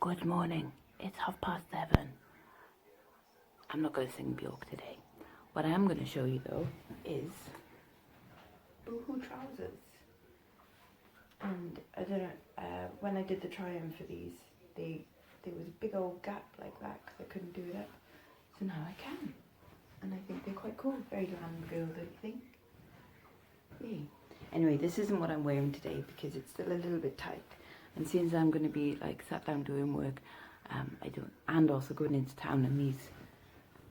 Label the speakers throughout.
Speaker 1: Good morning. It's 7:30. I'm not going to sing Bjork today. What I am going to show you though is boohoo trousers. And I don't know, when I did the try-on for these, there was a big old gap like that because I couldn't do it up. So now I can. And I think they're quite cool. Very glam girl, don't you think? Yay. Anyway, this isn't what I'm wearing today because it's still a little bit tight. And since I'm going to be like sat down doing work, and also going into town, and these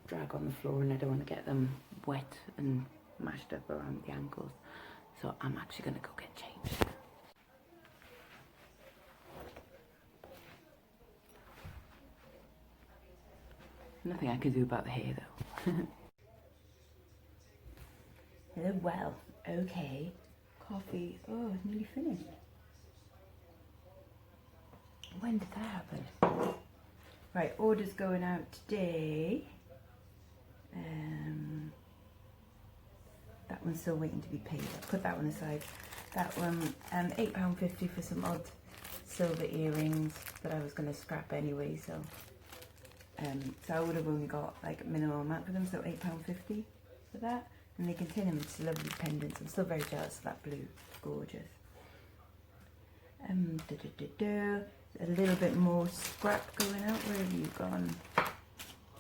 Speaker 1: drag on the floor and I don't want to get them wet and mashed up around the ankles. So I'm actually going to go get changed. Nothing I can do about the hair though. Well, okay. Coffee. Oh, it's nearly finished. When did that happen? Right, orders going out today. That one's still waiting to be paid. I'll put that one aside. That one, £8.50 for some odd silver earrings that I was going to scrap anyway. So I would have only got like a minimal amount for them. So £8.50 for that. And they contain them with lovely pendants. I'm still very jealous of that blue. It's gorgeous. A little bit more scrap going out. Where have you gone?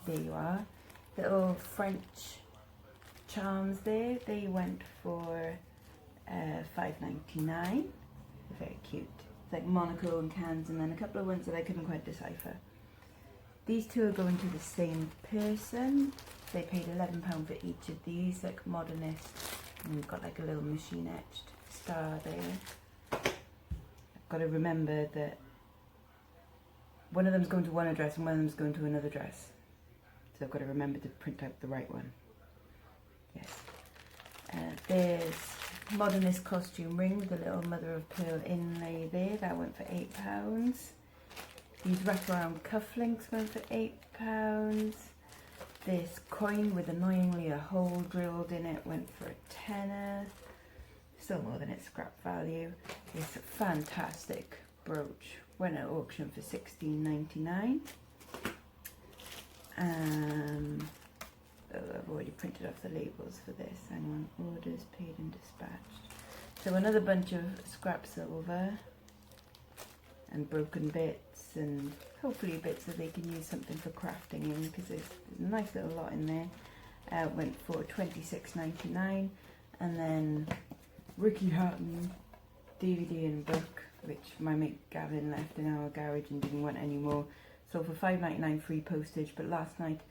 Speaker 1: There you are. Little French charms there. They went for £5.99. Very cute. It's like Monaco and Cannes, and then a couple of ones that I couldn't quite decipher. These two are going to the same person. They paid £11 for each of these, like modernist. And we've got like a little machine etched star there. I've got to remember that one of them's going to one address and one of them's going to another address. So I've got to remember to print out the right one. Yes. There's modernist costume ring with a little mother of pearl inlay there. That went for £8. These wraparound cufflinks went for £8. This coin with annoyingly a hole drilled in it went for a tenner. Still more than its scrap value. This fantastic brooch went at auction for £16.99. I've already printed off the labels for this. Hang on, orders paid and dispatched. So another bunch of scrap silver and broken bits, and hopefully bits that they can use something for crafting in, because there's a nice little lot in there. Went for £26.99. And then Ricky Hatton DVD and book, which my mate Gavin left in our garage and didn't want anymore. So for £5.99 free postage, but last night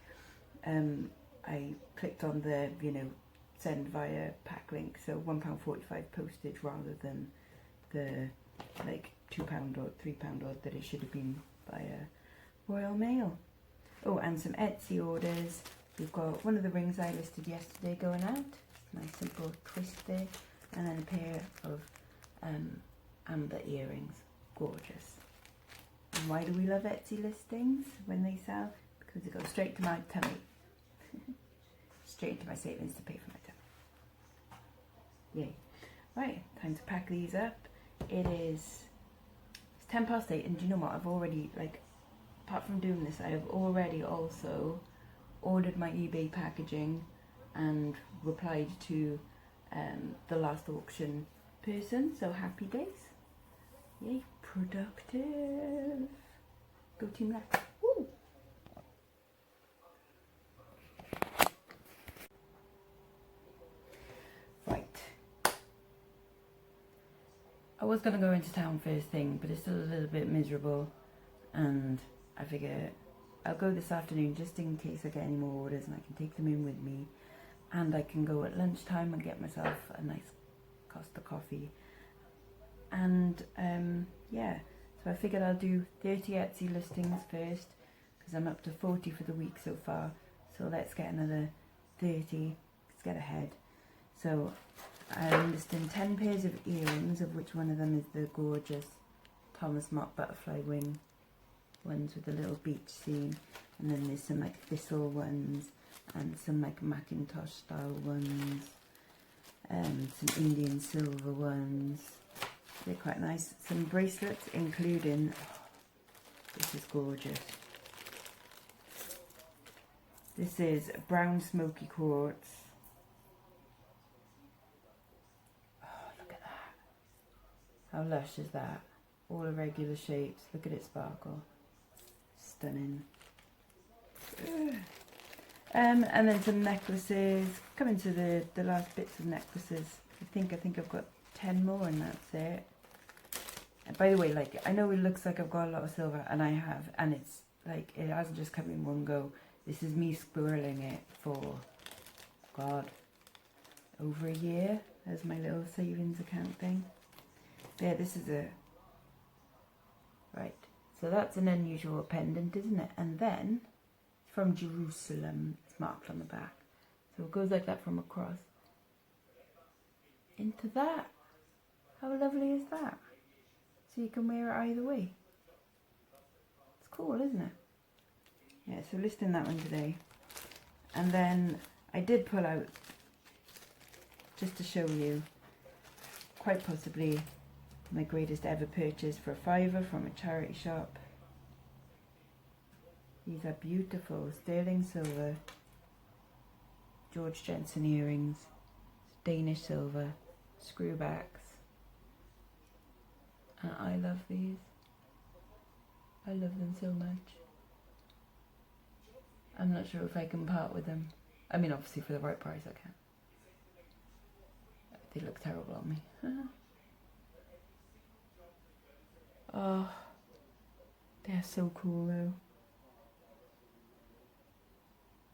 Speaker 1: I clicked on the, send via pack link, so £1.45 postage rather than the like £2 or £3 odd that it should have been via Royal Mail. Oh, and some Etsy orders. We've got one of the rings I listed yesterday going out. Nice simple twist there, and then a pair of amber earrings. Gorgeous. And why do we love Etsy listings when they sell? Because they go straight to my tummy. Straight into my savings to pay for my tummy. Yay. Right, time to pack these up. It's 8:10, and do you know what? I've already, apart from doing this, I have already also ordered my eBay packaging and replied to the last auction person, so happy days. Yay, productive. Go Team Lack. Woo! Right. I was going to go into town first thing, but it's still a little bit miserable, and I figure I'll go this afternoon just in case I get any more orders, and I can take them in with me, and I can go at lunchtime and get myself a nice Costa coffee. And yeah, so I figured I'll do 30 Etsy listings first, because I'm up to 40 for the week so far. So let's get another 30, let's get ahead. So I'm listing 10 pairs of earrings, of which one of them is the gorgeous Thomas Mott butterfly wing ones with a little beach scene, and then there's some like thistle ones and some like Macintosh style ones, some Indian silver ones. They're quite nice. Some bracelets, including This is gorgeous. This is brown smoky quartz. Oh, look at that. How lush is that? All irregular shapes. Look at it sparkle. Stunning. And then some necklaces. Coming to the last bits of necklaces. I think I've got 10 more and that's it. And by the way, like, I know it looks like I've got a lot of silver, and I have, and it's like, it hasn't just come in one go. This is me squirreling it for, God, over a year as my little savings account thing. Yeah, this is a, right, so that's an unusual pendant, isn't it? And then, from Jerusalem, it's marked on the back. So it goes like that from across into that. How lovely is that? So you can wear it either way. It's cool, isn't it? Yeah, so listing that one today. And then I did pull out, just to show you, quite possibly my greatest ever purchase for £5 from a charity shop. These are beautiful sterling silver George Jensen earrings, Danish silver, screwbacks. And I love these. I love them so much. I'm not sure if I can part with them. I mean, obviously for the right price I can. They look terrible on me. Oh, they're so cool though.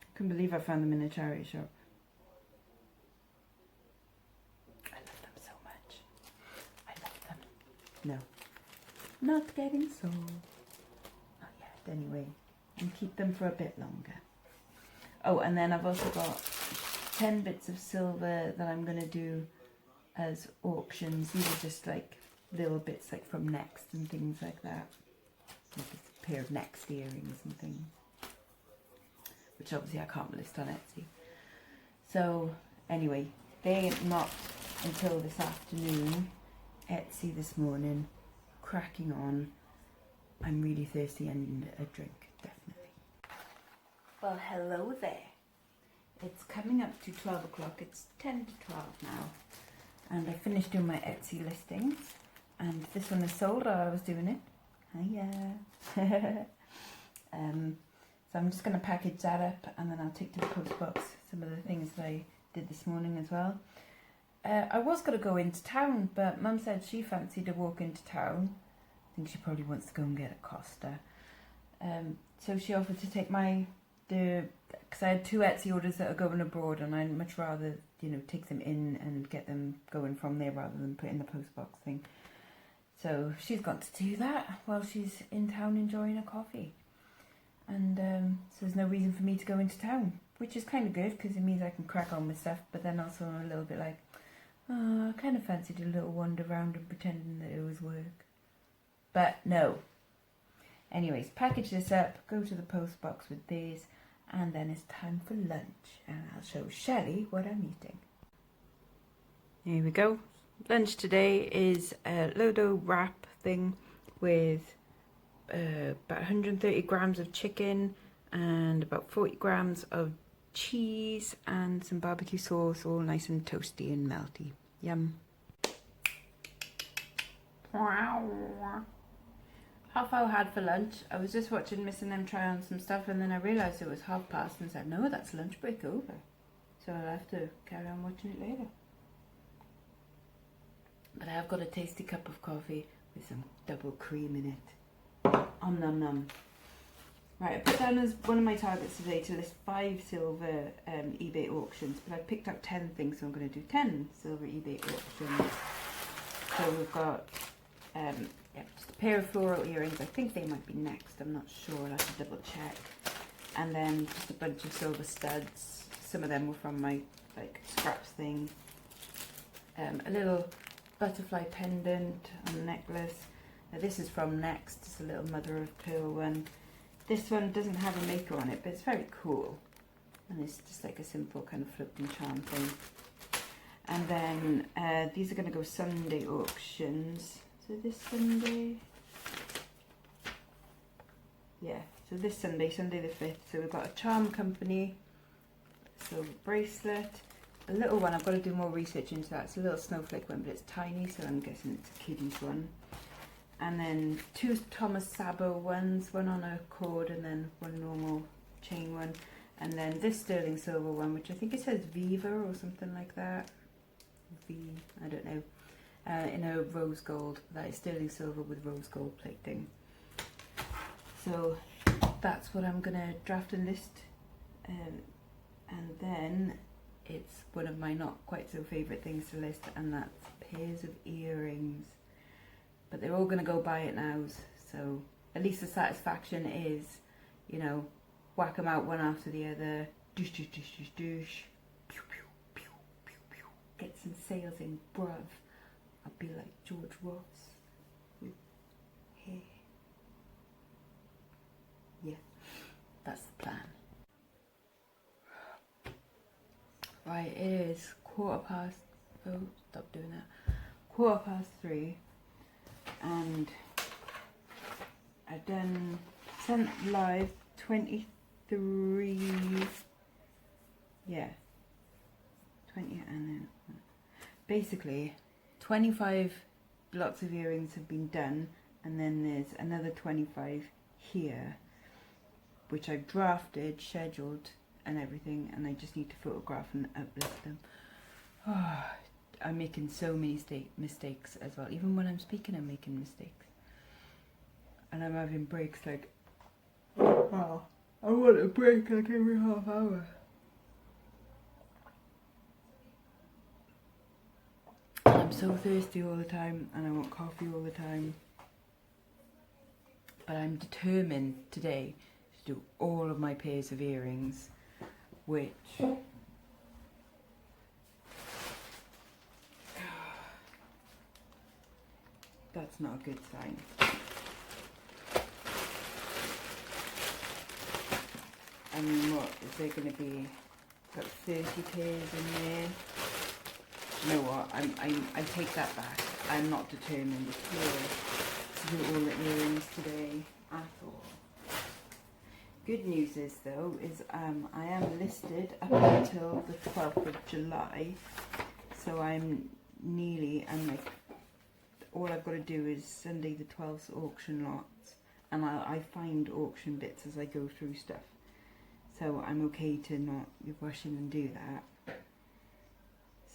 Speaker 1: I couldn't believe I found them in a charity shop. I love them so much. I love them. No, not getting sold. Not yet, anyway. And keep them for a bit longer. Oh, and then I've also got 10 bits of silver that I'm going to do as auctions. These are just like little bits like from Next and things like that. Like a pair of Next earrings and things. Which obviously I can't list on Etsy. So anyway, they not until this afternoon. Etsy this morning, cracking on. I'm really thirsty and a drink, definitely. Well, hello there. It's coming up to 12 o'clock. It's 10 to 12 now. And I finished doing my Etsy listings. And this one is sold while I was doing it. Hiya. So I'm just going to package that up and then I'll take to the post box some of the things that I did this morning as well. I was going to go into town, but Mum said she fancied a walk into town. I think she probably wants to go and get a Costa. So she offered to take because I had 2 Etsy orders that are going abroad, and I'd much rather, take them in and get them going from there rather than put in the post box thing. So she's got to do that while she's in town enjoying a coffee. And so there's no reason for me to go into town, which is kind of good because it means I can crack on with stuff, but then also I'm a little bit like, I kind of fancied a little wander around and pretending that it was work. But no. Anyways, package this up, go to the post box with these, and then it's time for lunch. And I'll show Shelley what I'm eating. Here we go. Lunch today is a Lodo wrap thing with about 130 grams of chicken and about 40 grams of cheese and some barbecue sauce, all nice and toasty and melty. Yum. Half hour had for lunch. I was just watching Missing Them try on some stuff, and then I realised it was past and said, no, that's lunch break over. So I'll have to carry on watching it later. But I have got a tasty cup of coffee with some double cream in it. Om nom nom. Right, I put down as one of my targets today to list 5 silver eBay auctions, but I picked up 10 things, so I'm going to do 10 silver eBay auctions. So we've got just a pair of floral earrings. I think they might be Next, I'm not sure, I'll have to double check. And then just a bunch of silver studs. Some of them were from my scraps thing. A little butterfly pendant on the necklace. Now this is from Next, it's a little mother of pearl one. This one doesn't have a maker on it, but it's very cool. And it's just like a simple kind of floating charm thing. And then these are going to go Sunday auctions. So this Sunday, yeah, so this Sunday, Sunday the 5th, so we've got a charm company, so bracelet, a little one, I've got to do more research into that. It's a little snowflake one, but it's tiny, so I'm guessing it's a kiddie's one. And then 2 Thomas Sabo ones, one on a cord and then one normal chain one. And then this sterling silver one, which I think it says Viva or something like that. I don't know. In a rose gold, that is sterling silver with rose gold plating. So that's what I'm gonna draft and list. And then it's one of my not quite so favourite things to list, and that's pairs of earrings. But they're all gonna go buy it nows, so at least the satisfaction is, you know, whack them out one after the other, douche, douche, douche, douche, douche, pew, pew, pew, pew, pew. Get some sales in, bruv. I'll be like George Ross with hair. Yeah, that's the plan. Right, it is 3:15. Oh, stop doing that. 3:15, and I've done sent live 23. Yeah, 20, and then basically 25 lots of earrings have been done, and then there's another 25 here, which I've drafted, scheduled and everything, and I just need to photograph and uplift them. Oh, I'm making so many mistakes as well. Even when I'm speaking, I'm making mistakes. And I'm having breaks like, oh, I want a break like every half hour. I'm so thirsty all the time, and I want coffee all the time. But I'm determined today to do all of my pairs of earrings, which that's not a good sign. I mean, what is there going to be? Got 30 pairs in there. You know what? I take that back. I'm not determined at all to do all the earrings today at all. Good news is though, is I am listed up until the 12th of July. So I'm like, all I've got to do is Sunday the 12th auction lots, and I find auction bits as I go through stuff. So I'm okay to not rush in and do that.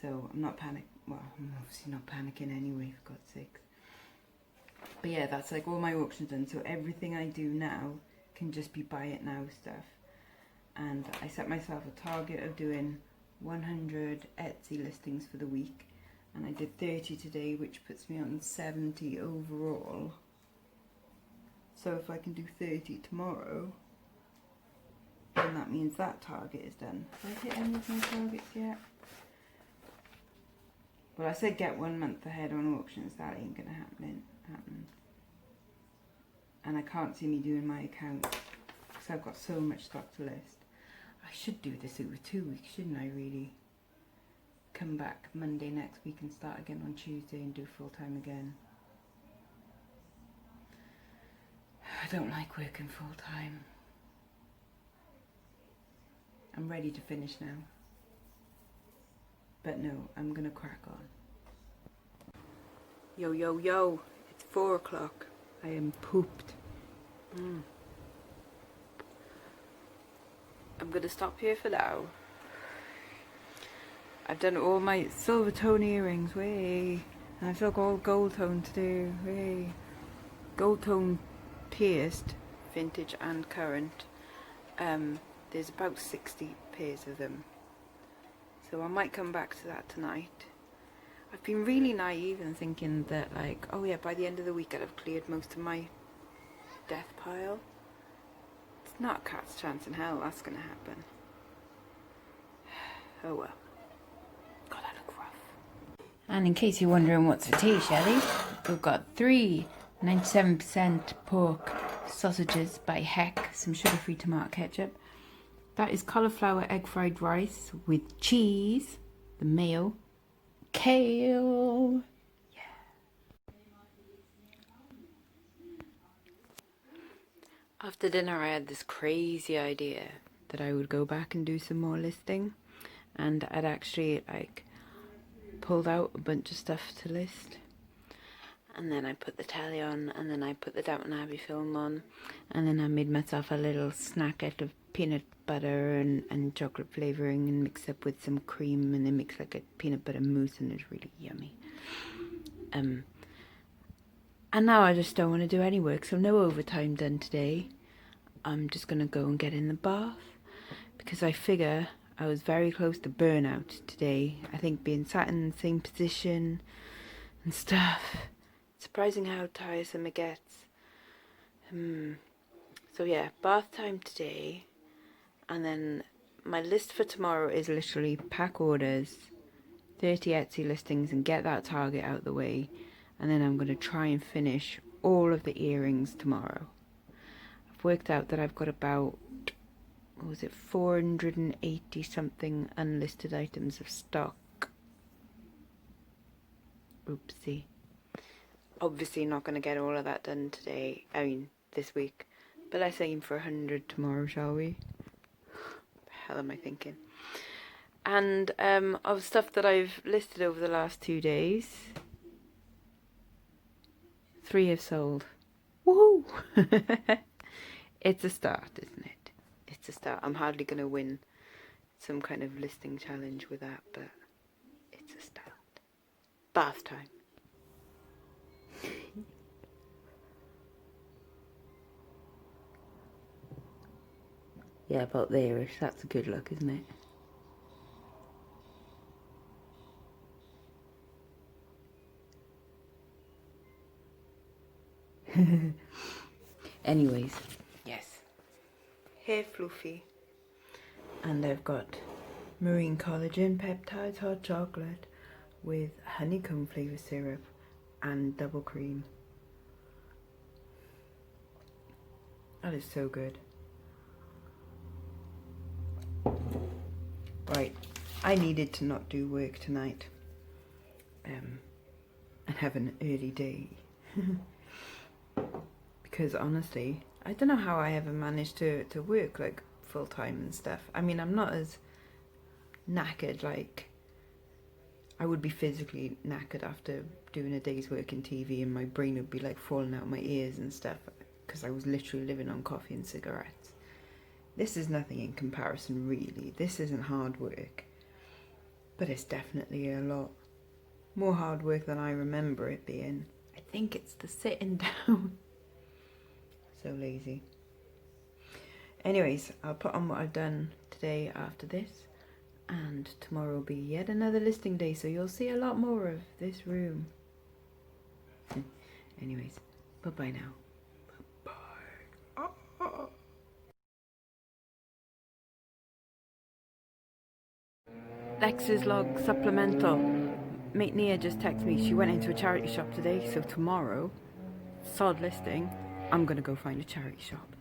Speaker 1: So I'm not well, I'm obviously not panicking anyway, for God's sake. But yeah, that's like all my auctions done. So everything I do now can just be buy it now stuff. And I set myself a target of doing 100 Etsy listings for the week. And I did 30 today, which puts me on 70 overall. So if I can do 30 tomorrow, then that means that target is done. Have I hit any of my targets yet? Well, I said get 1 month ahead on auctions. That ain't gonna happen. And I can't see me doing my account because I've got so much stock to list. I should do this over 2 weeks, shouldn't I, really? Come back Monday next week and start again on Tuesday and do full time again. I don't like working full time. I'm ready to finish now. But no, I'm gonna crack on. Yo, yo, yo, it's 4 o'clock. I am pooped. I'm gonna stop here for now. I've done all my silver tone earrings, way. And I've still got all gold tone to do, way. Gold tone pierced, vintage and current. There's about 60 pairs of them. So I might come back to that tonight. I've been really naive in thinking that, like, oh yeah, by the end of the week I'd have cleared most of my death pile. It's not a cat's chance in hell that's gonna happen. Oh well. God, I look rough. And in case you're wondering what's for tea, Shelley, we've got 3 97% pork sausages by Heck, some sugar-free tomato ketchup. That is cauliflower egg fried rice with cheese, the mayo, kale. Yeah. After dinner I had this crazy idea that I would go back and do some more listing, and I'd actually like pulled out a bunch of stuff to list, and then I put the telly on, and then I put the Downton Abbey film on, and then I made myself a little snack out of peanut butter and chocolate flavouring and mixed up with some cream, and then mix like a peanut butter mousse, and it's really yummy. And now I just don't want to do any work, so no overtime done today. I'm just going to go and get in the bath, because I figure I was very close to burnout today. I think being sat in the same position and stuff. Surprising how tiresome it gets. So yeah, bath time today. And then my list for tomorrow is literally pack orders, 30 Etsy listings, and get that target out the way. And then I'm going to try and finish all of the earrings tomorrow. I've worked out that I've got about, what was it, 480 something unlisted items of stock. Oopsie. Obviously not going to get all of that done today, this week. But let's aim for 100 tomorrow, shall we? What the hell am I thinking? And of stuff that I've listed over the last 2 days, 3 have sold. Woohoo! It's a start, isn't it? It's a start. I'm hardly going to win some kind of listing challenge with that, but it's a start. Bath time. Yeah, about there-ish. That's a good look, isn't it? Anyways, yes. Hair fluffy. And I've got marine collagen peptides hot chocolate with honeycomb flavour syrup and double cream. That is so good. Right, I needed to not do work tonight and have an early day. Because honestly, I don't know how I ever managed to work like full time and stuff. I mean, I'm not as knackered, like I would be physically knackered after doing a day's work in TV, and my brain would be like falling out my ears and stuff, because I was literally living on coffee and cigarettes. This is nothing in comparison, really. This isn't hard work, but it's definitely a lot more hard work than I remember it being. I think it's the sitting down. So lazy. Anyways, I'll put on what I've done today after this, and tomorrow will be yet another listing day, so you'll see a lot more of this room. Anyways, bye-bye now. Bye-bye. Lex's log supplemental. Mate Nia just texted me. She went into a charity shop today, so tomorrow, sod listing, I'm gonna go find a charity shop.